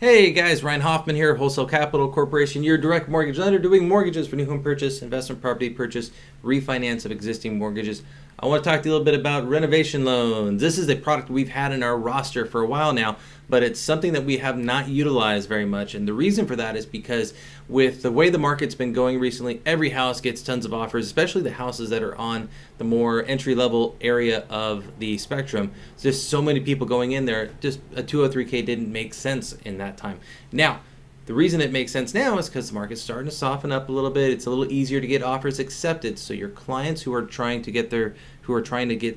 Hey guys, Ryan Hoffman here, Wholesale Capital Corporation, your direct mortgage lender doing mortgages for new home purchase, investment property purchase, refinance of existing mortgages. I want to talk to you a little bit about renovation loans. This is a product we've had in our roster for a while now, but it's something that we have not utilized very much. And the reason for that is because with the way the market's been going recently, every house gets tons of offers, especially the houses that are on the more entry-level area of the spectrum. There's just so many people going in there. Just a 203K didn't make sense in that time. Now, the reason it makes sense now is because the market's starting to soften up a little bit. It's a little easier to get offers accepted. So your clients who are trying to get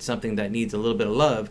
something that needs a little bit of love,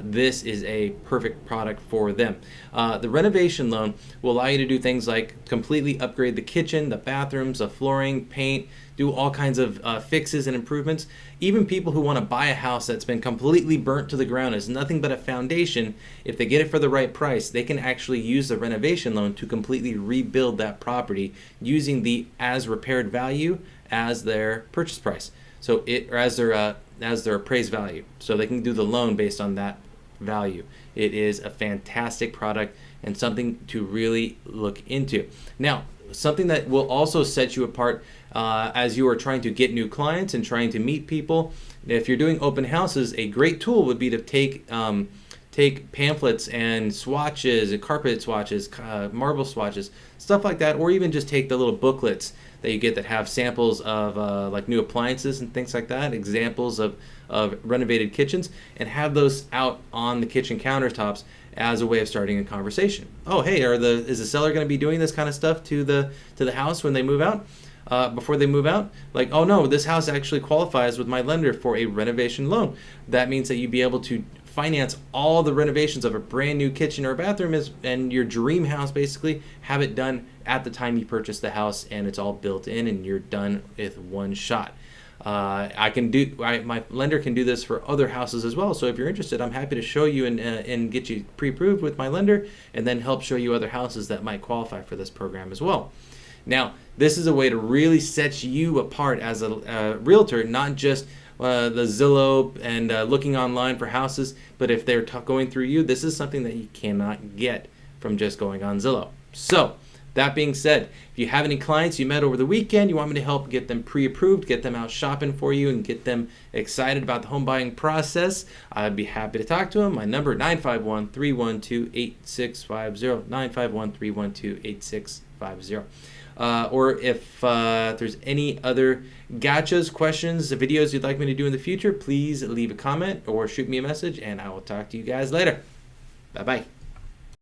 this is a perfect product for them. The renovation loan will allow you to do things like completely upgrade the kitchen, the bathrooms, the flooring, paint, do all kinds of fixes and improvements. Even people who want to buy a house that's been completely burnt to the ground as nothing but a foundation, if they get it for the right price, they can actually use the renovation loan to completely rebuild that property using the as repaired value as their purchase price. So or as their appraised value. So they can do the loan based on that value. It is a fantastic product and something to really look into. Now, something that will also set you apart as you are trying to get new clients and trying to meet people. If you're doing open houses, a great tool would be to take pamphlets and swatches, and carpet swatches, marble swatches, stuff like that, or even just take the little booklets that you get that have samples of like new appliances and things like that, examples of renovated kitchens, and have those out on the kitchen countertops as a way of starting a conversation. Oh, hey, is the seller going to be doing this kind of stuff to the house when they move out? Before they move out? Like, oh no, this house actually qualifies with my lender for a renovation loan. That means that you'd be able to finance all the renovations of a brand new kitchen or bathroom and your dream house, basically have it done at the time you purchase the house, and it's all built in and you're done with one shot. My lender can do this for other houses as well. So if you're interested, I'm happy to show you and get you pre-approved with my lender, and then help show you other houses that might qualify for this program as well. Now, this is a way to really set you apart as a realtor, not just the Zillow and looking online for houses, but if they're going through you, this is something that you cannot get from just going on Zillow. So, that being said, if you have any clients you met over the weekend, you want me to help get them pre-approved, get them out shopping for you, and get them excited about the home buying process, I'd be happy to talk to them. My number, 951-312-8650, 951-312-8650. Or if there's any other gotchas, questions, videos you'd like me to do in the future, please leave a comment or shoot me a message, and I will talk to you guys later. Bye-bye.